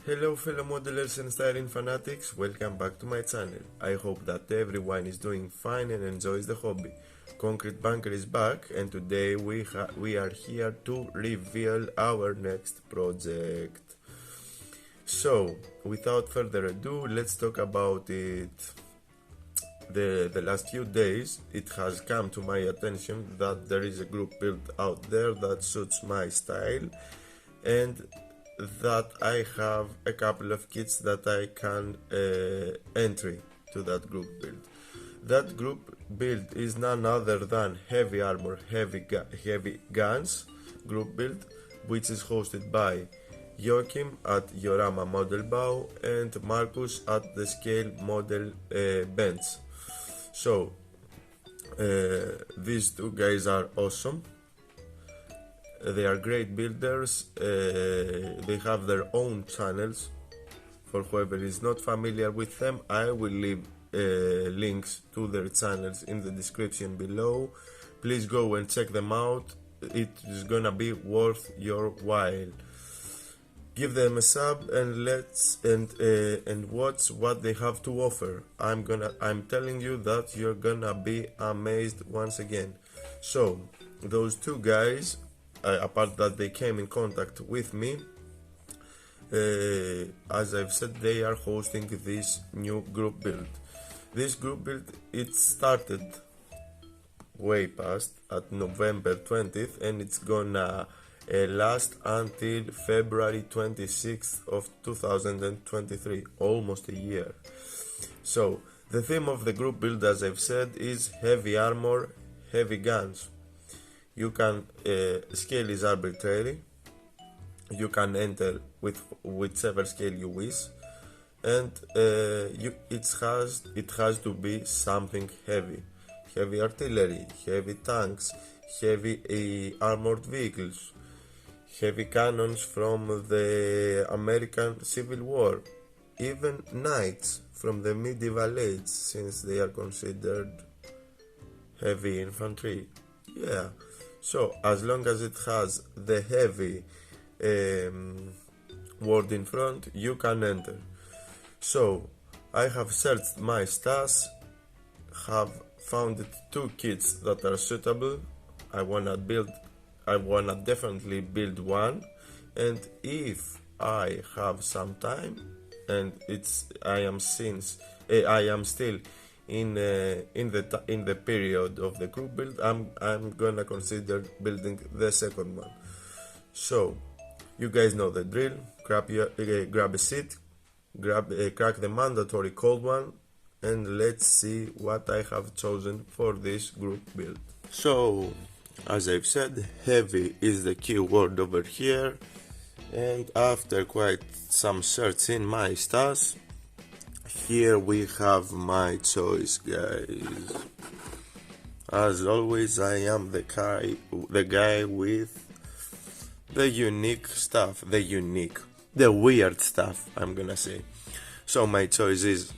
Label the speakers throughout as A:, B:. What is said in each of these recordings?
A: Hello fellow modelers and styling fanatics, welcome back to my channel. I hope that everyone is doing fine and enjoys the hobby. Concrete Bunker is back and today we are here to reveal our next project. So, without further ado, let's talk about it. The last few days it has come to my attention that there is a group build out there that suits my style, and that I have a couple of kits that I can entry to that group build. That group build is none other than Heavy Armor, Heavy Guns group build, which is hosted by Joachim at Yorama Model Bow and Markus at the Scale Model Bench. So these two guys are awesome. They are great builders. They have their own channels. For whoever is not familiar with them, I will leave links to their channels in the description below. Please go and check them out. It is gonna be worth your while. Give them a sub and and watch what they have to offer. I'm telling you that you're gonna be amazed once again. So those two guys, apart that they came in contact with me, as I've said, they are hosting this new group build. This group build, it started way past at November 20th and it's gonna last until February 26th of 2023, almost a year. So the theme of the group build, as I've said, is heavy armor, heavy guns. You can scale is arbitrary. You can enter with whichever scale you wish, and it has to be something heavy. Heavy artillery, heavy tanks, heavy armored vehicles, heavy cannons from the American Civil War, even knights from the medieval age, since they are considered heavy infantry. Yeah. So as long as it has the heavy word in front, you can enter. So I have searched my stash, have found two kits that are suitable. I wanna definitely build one, and if I have some time, and I am still in the period of the group build, I'm gonna consider building the second one. So you guys know the drill. Grab a seat, crack the mandatory cold one, and let's see what I have chosen for this group build. So as I've said, heavy is the key word over here, and after quite some search in my stash, here we have my choice, guys. As always, I am the guy with the unique stuff, the weird stuff, I'm gonna say. So my choice is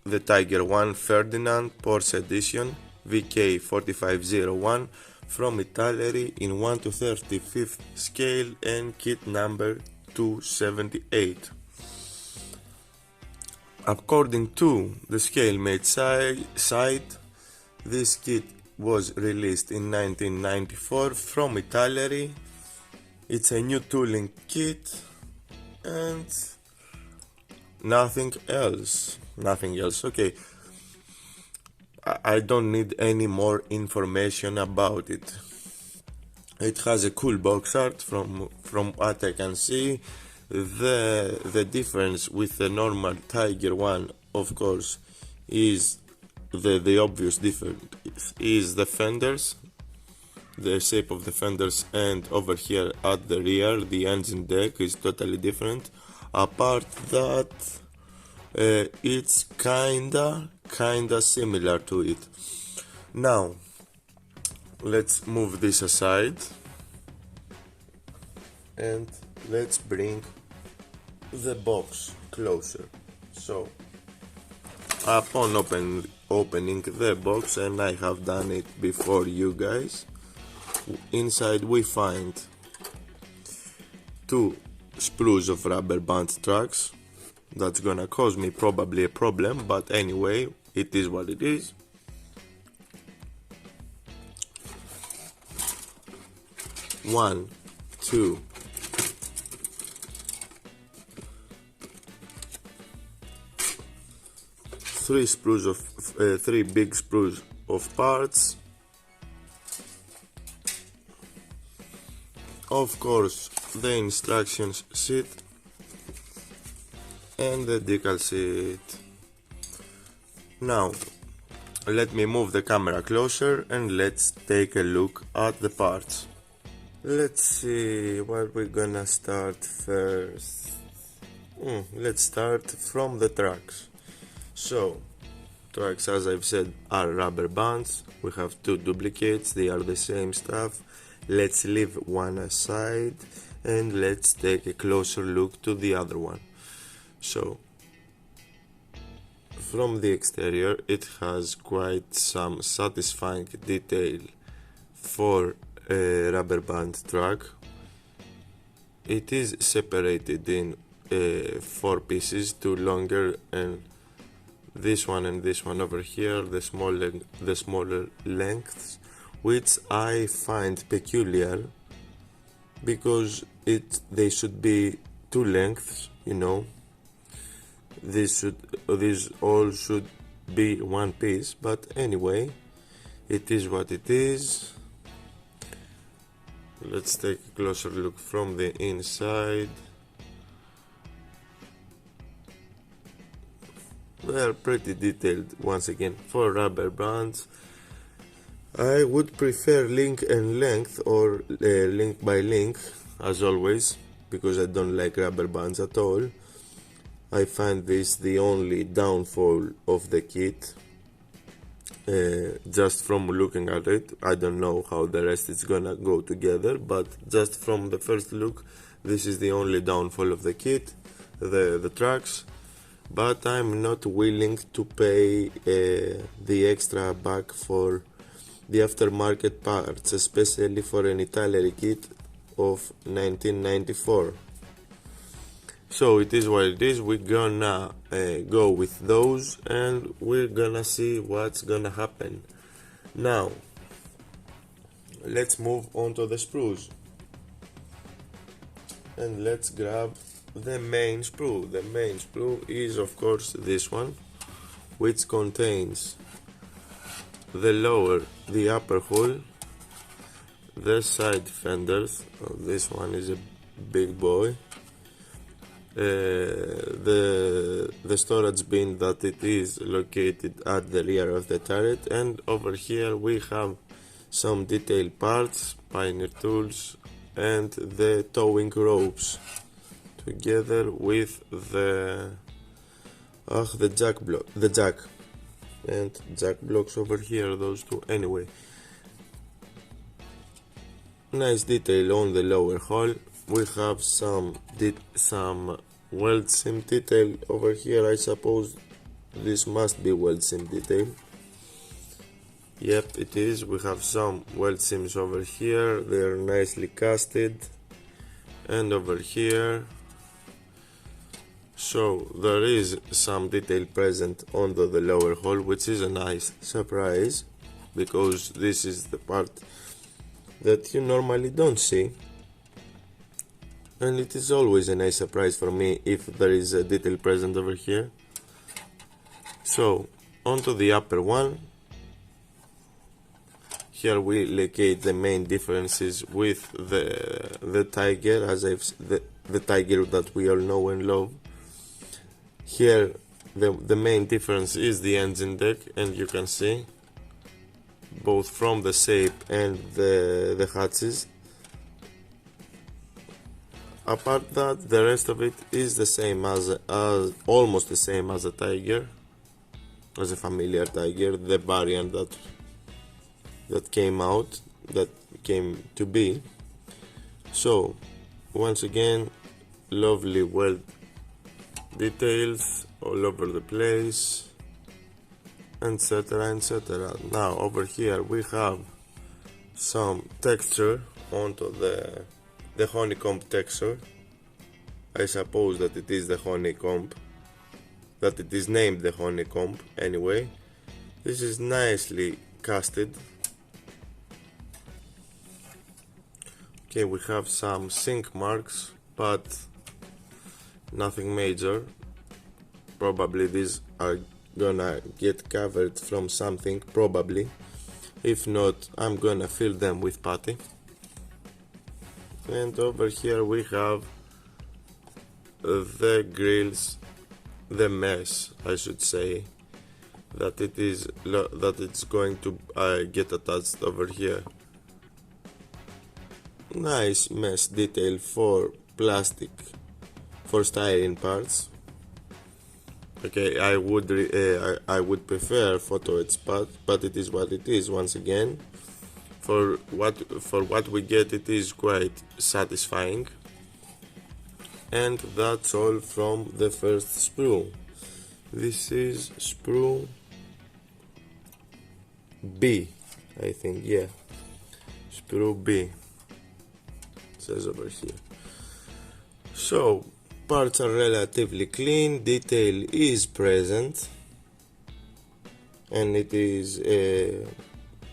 A: the Tiger 1 Ferdinand Porsche edition VK4501 from Italeri in 1/35 scale and kit number 278. According to the ScaleMate site, this kit was released in 1994 from Italeri. It's a new tooling kit and nothing else. Okay, I don't need any more information about it. It has a cool box art from what I can see. The difference with the normal Tiger one, of course, is the obvious difference is the fenders, the shape of the fenders, and over here at the rear the engine deck is totally different. Apart that, it's kinda similar to it. Now let's move this aside and let's bring the box closer. So upon opening the box, and I have done it before you guys, inside we find two sprues of rubber band tracks, That's gonna cause me probably a problem, but anyway, it is what it is. One, two, three big sprues of parts. Of course, the instructions sheet and the decal sheet. Now, let me move the camera closer and let's take a look at the parts. Let's see what we're gonna start first. Let's start from the tracks. So, tracks, as I've said, are rubber bands. We have two duplicates, they are the same stuff. Let's leave one aside and let's take a closer look to the other one. So, from the exterior, it has quite some satisfying detail for a rubber band track. It is separated in 4 pieces, 2 longer and this one over here, the smaller lengths, which I find peculiar because they should be 2 lengths, you know. These all should be 1 piece, but anyway, it is what it is. Let's take a closer look from the inside. They are pretty detailed once again for rubber bands. I would prefer link and length or link by link as always, because I don't like rubber bands at all. I find this the only downfall of the kit. Just from looking at it, I don't know how the rest is gonna go together, but just from the first look, this is the only downfall of the kit, the tracks. But I'm not willing to pay the extra back for the aftermarket parts, especially for an Italeri kit of 1994. So it is what it is. We're gonna go with those and we're gonna see what's gonna happen. Now let's move on to the sprues and let's grab the main sprue. The main sprue is of course this one, which contains the upper hull, the side fenders. This one is a big boy. The storage bin that it is located at the rear of the turret, and over here we have some detailed parts, pioneer tools, and the towing ropes, together with the jack and jack blocks over here, those two. Anyway, nice detail on the lower hull. We have some weld sim detail over here. I suppose this must be weld sim detail. Yep, it is. We have some weld sims over here. They are nicely casted, and over here. So there is some detail present on the lower hull, which is a nice surprise, because this is the part that you normally don't see, and it is always a nice surprise for me if there is a detail present over here. So onto the upper one. Here we locate the main differences with the Tiger, the Tiger that we all know and love. Here the main difference is the engine deck, and you can see both from the shape and the hatches. Apart that, the rest of it is the same as almost the same as a Tiger, as a familiar Tiger, the variant that came to be. So once again, lovely weld details all over the place, etc, etc. Now over here we have some texture onto the honeycomb texture. I suppose that it is the honeycomb that it is named the honeycomb anyway. This is nicely casted. Okay, we have some sink marks, but nothing major. Probably these are gonna get covered from something, probably. If not, I'm gonna fill them with putty. And over here we have the grills, the mesh, I should say, that it's going to get attached over here. Nice mesh detail for plastic, for styrene parts. Okay, I would prefer photo etch, but it is what it is. Once again, for what we get, it is quite satisfying. And that's all from the first sprue. This is sprue B, I think, yeah, sprue B, it says over here. So parts are relatively clean, detail is present, and it is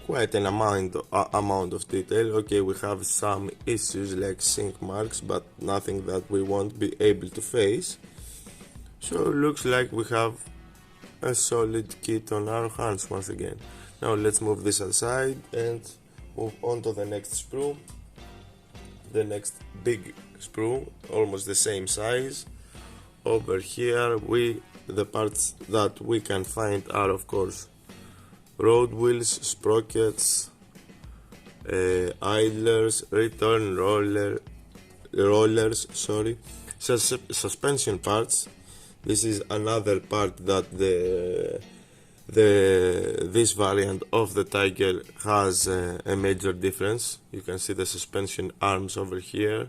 A: quite an amount of detail. Okay, we have some issues like sink marks, but nothing that we won't be able to face. So looks like we have a solid kit on our hands once again. Now let's move this aside and move on to the next sprue. The next big sprue, almost the same size. Over here the parts that we can find are, of course, road wheels, sprockets, idlers, return rollers, suspension parts. This is another part that this variant of the Tiger has a major difference. You can see the suspension arms over here,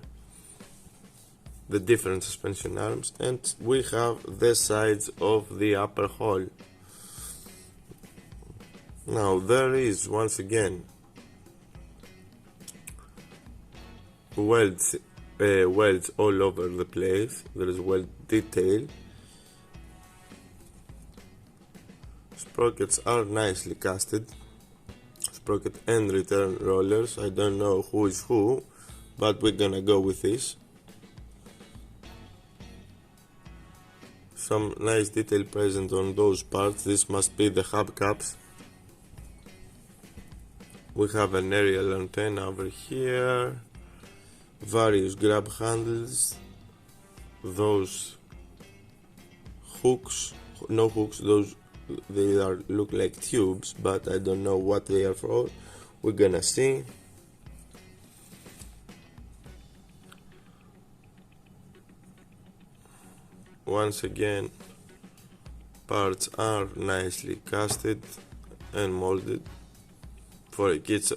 A: the different suspension arms, and we have the sides of the upper hull. Now there is, once again, welds all over the place. There is weld detail. Sprockets are nicely casted. Sprocket and return rollers. I don't know who is who, but we're gonna go with this. Some nice detail present on those parts. This must be the hubcaps. We have an aerial antenna over here, various grab handles, those hooks, no hooks, those look like tubes, but I don't know what they are for. We're gonna see. Once again, parts are nicely casted and molded for a kit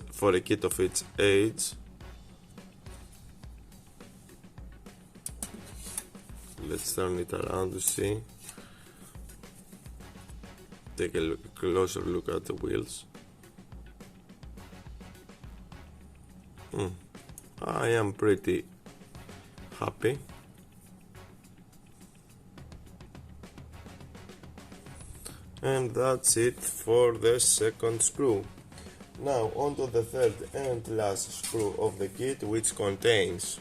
A: of its age. Let's turn it around to see. Take a closer look at the wheels. I am pretty happy. And that's it for the second sprue. Now on to the third and last sprue of the kit, which contains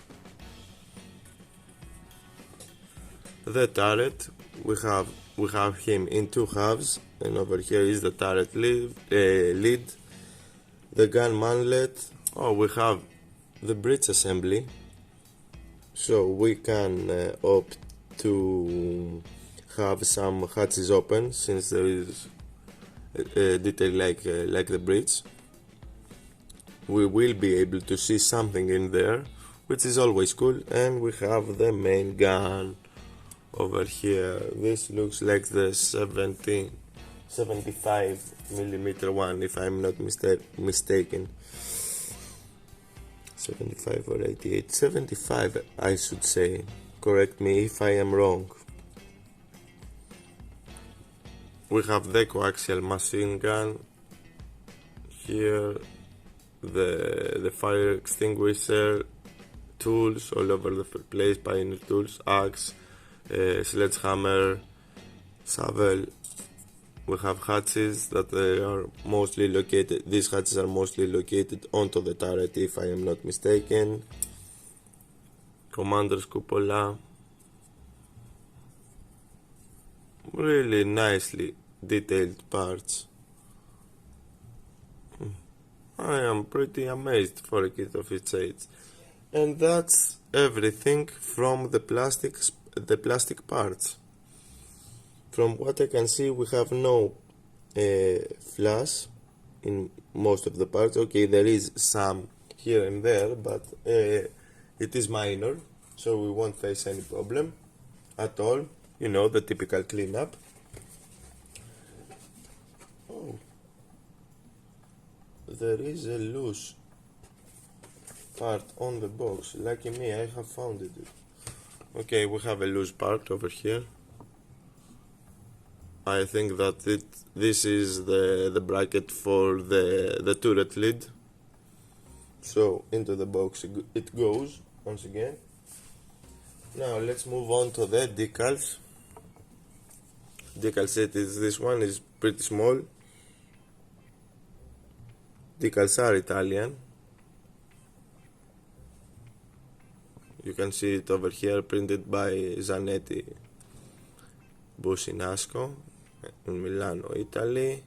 A: the turret. We have him in two halves, and over here is the turret lid, the gun manlet. Oh, we have the bridge assembly, so we can opt to have some hatches open, since there is a detail like the bridge. We will be able to see something in there, which is always cool. And we have the main gun over here. This looks like the 75mm one, if I'm not mistaken. 75 or 88, 75 I should say, correct me if I am wrong. We have the coaxial machine gun here, the fire extinguisher, tools all over the place, pioneer tools, axe, sledgehammer, Savel. We have hatches that are mostly located. These hatches are mostly located onto the turret, if I am not mistaken. Commander's cupola. Really nicely detailed parts. I am pretty amazed for a kit of its age. And that's everything from the plastic parts. From what I can see, we have no flash in most of the parts. Okay, there is some here and there, but it is minor, so we won't face any problem at all. You know, the typical cleanup. Oh, there is a loose part on the box. Lucky me, I have found it. Okay, we have a loose part over here. I think that this is the bracket for the turret lid. So into the box it goes once again. Now let's move on to the decals. Decal set is this one, is pretty small. Decals are Italian. You can see it over here, printed by Zanetti Businasco in Milano, Italy.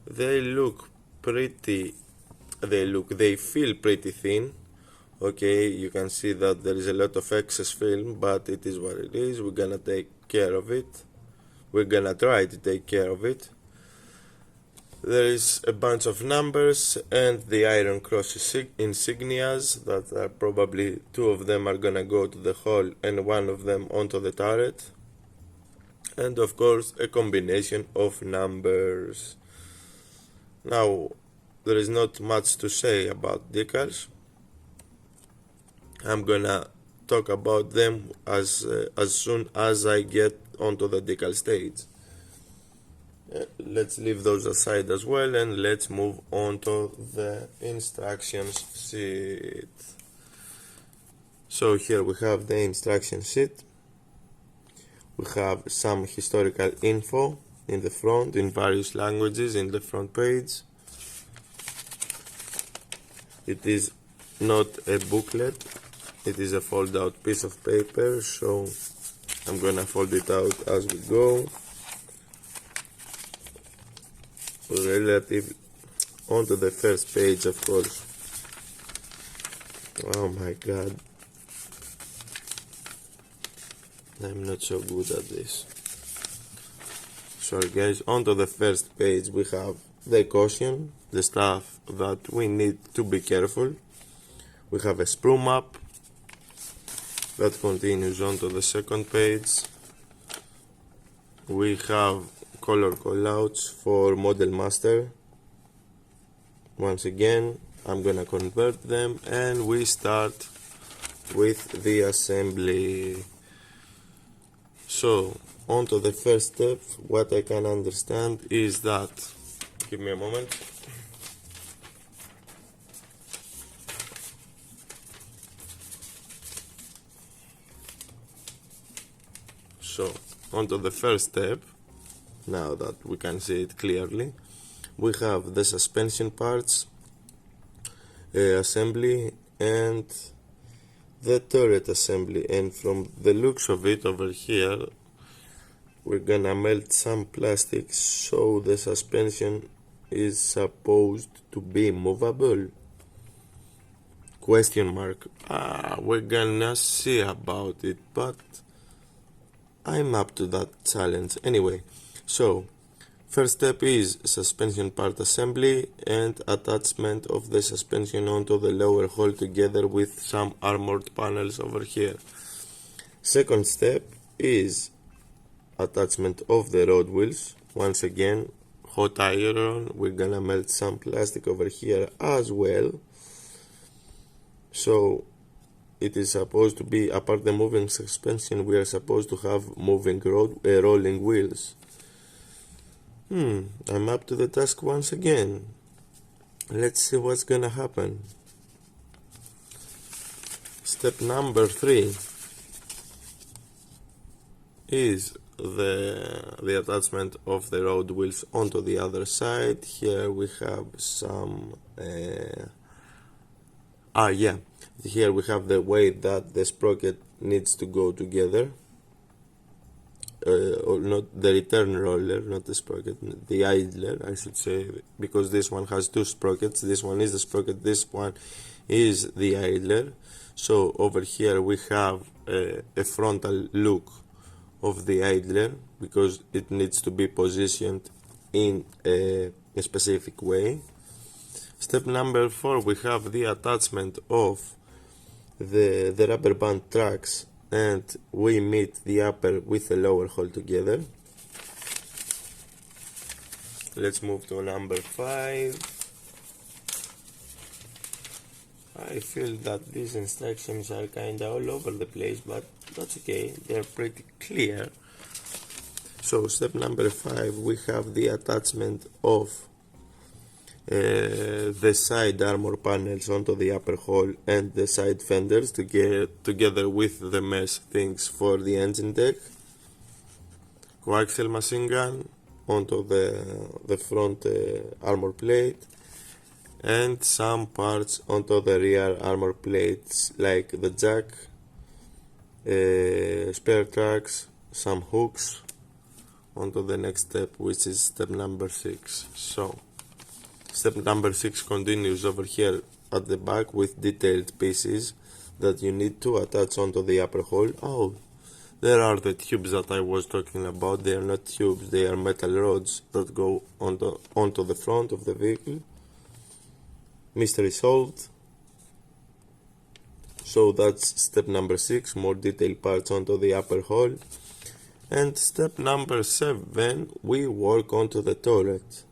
A: They feel pretty thin. Okay, you can see that there is a lot of excess film, but it is what it is. We're gonna take care of it. We're gonna try to take care of it. There is a bunch of numbers and the Iron Cross insignias that are probably two of them are gonna go to the hull and one of them onto the turret. And of course a combination of numbers. Now there is not much to say about decals. I'm gonna talk about them as soon as I get onto the decal stage. Let's leave those aside as well and let's move on to the instructions sheet. So here we have the instruction sheet. We have some historical info in the front in various languages in the front page. It is not a booklet, it is a fold out piece of paper, so I'm gonna fold it out as we go. Relative onto the first page, of course. Oh my god, I'm not so good at this. Sorry guys, onto the first page we have the caution, the stuff that we need to be careful. We have a sprue map that continues onto the second page. We have color callouts for Model Master. Once again, I'm gonna convert them and we start with the assembly. So, on to the first step. What I can understand is that, give me a moment. So, on to the first step. Now that we can see it clearly, we have the suspension parts assembly and the turret assembly, and from the looks of it over here we're gonna melt some plastic so the suspension is supposed to be movable. Question mark. We're gonna see about it, but I'm up to that challenge anyway. So, first step is suspension part assembly and attachment of the suspension onto the lower hull together with some armored panels over here. Second step is attachment of the road wheels. Once again, hot iron. We're gonna melt some plastic over here as well. So, it is supposed to be, apart the moving suspension, we are supposed to have moving rolling wheels. I'm up to the task once again. Let's see what's gonna happen. Step number 3 is the attachment of the road wheels onto the other side. Here we have some here we have the way that the sprocket needs to go together, or not the return roller, not the sprocket, the idler I should say, because this one has two sprockets. This one is the sprocket, this one is the idler. So over here we have a frontal look of the idler, because it needs to be positioned in a specific way. Step number 4, we have the attachment of the rubber band tracks, and we meet the upper with the lower hole together. Let's move to number 5. I feel that these instructions are kinda all over the place, but that's okay, they're pretty clear. So step number 5, we have the attachment of the side armor panels onto the upper hull and the side fenders together with the mesh things for the engine deck. Coaxial machine gun onto the front armor plate, and some parts onto the rear armor plates like the jack, spare tracks, some hooks onto the next step, which is step number 6. So step number 6 continues over here at the back with detailed pieces that you need to attach onto the upper hull. Oh, there are the tubes that I was talking about. They are not tubes, they are metal rods that go onto the front of the vehicle. Mystery solved. So that's step number 6, more detailed parts onto the upper hull. And step number 7, we work onto the turret.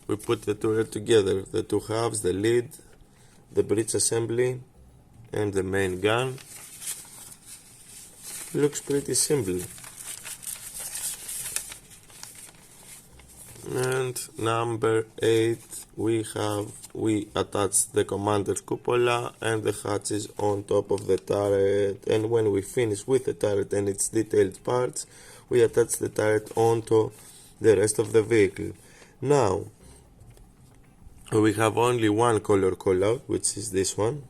A: We put the turret together, the two halves, the lid, the bridge assembly, and the main gun. Looks pretty simple. And number 8, we attach the commander's cupola and the hatches on top of the turret, and when we finish with the turret and its detailed parts, we attach the turret onto the rest of the vehicle. Now we have only one color callout, which is this one,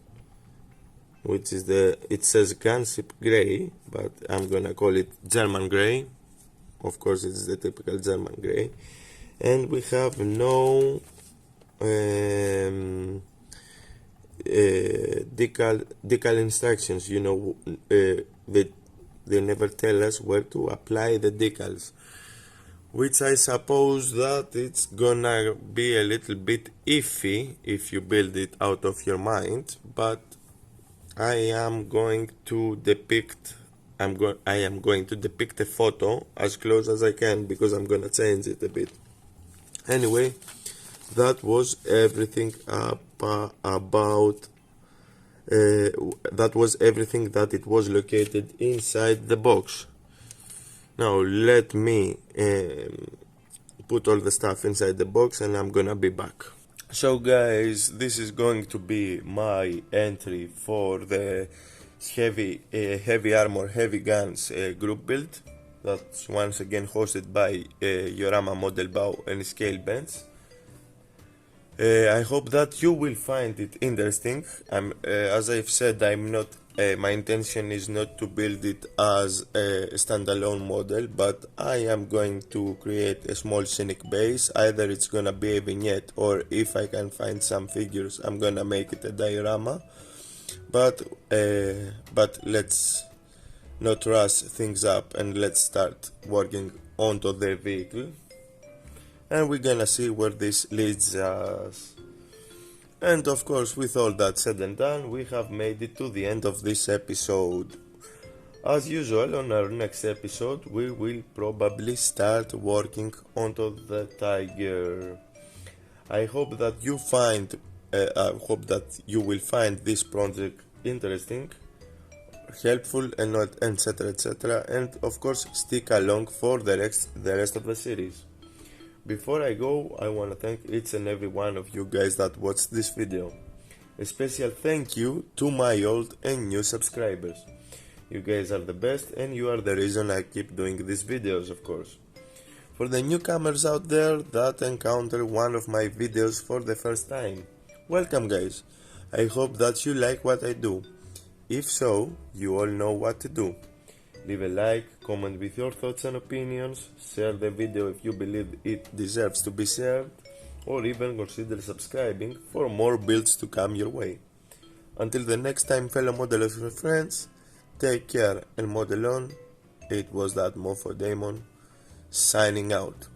A: which is it says gunship gray, but I'm gonna call it German gray. Of course it's the typical German gray. And we have no decal instructions. You know, they never tell us where to apply the decals, which I suppose that it's gonna be a little bit iffy if you build it out of your mind. But I am going to depict a photo as close as I can, because I'm gonna change it a bit. Anyway, that was everything that was everything that it was located inside the box. Now let me put all the stuff inside the box, and I'm gonna be back. So guys, this is going to be my entry for the heavy armor, heavy guns group build. That's once again hosted by Yorama Model Bow and Scale Bench. I hope that you will find it interesting. As I've said, my intention is not to build it as a standalone model, but I am going to create a small scenic base. Either it's gonna be a vignette, or if I can find some figures, I'm gonna make it a diorama. But let's not rush things up, and let's start working onto the vehicle, and we're gonna see where this leads us. And of course, with all that said and done, we have made it to the end of this episode. As usual, on our next episode we will probably start working onto the Tiger. I hope that you will find this project interesting, helpful, and etc, and of course stick along for the rest of the series. Before I go, I want to thank each and every one of you guys that watched this video. A special thank you to my old and new subscribers. You guys are the best and you are the reason I keep doing these videos, of course. For the newcomers out there that encounter one of my videos for the first time, welcome guys. I hope that you like what I do. If so, you all know what to do. Leave a like, comment with your thoughts and opinions, share the video if you believe it deserves to be shared, or even consider subscribing for more builds to come your way. Until the next time, fellow modelers and friends, take care and model on. It was that Mofo Daemon signing out.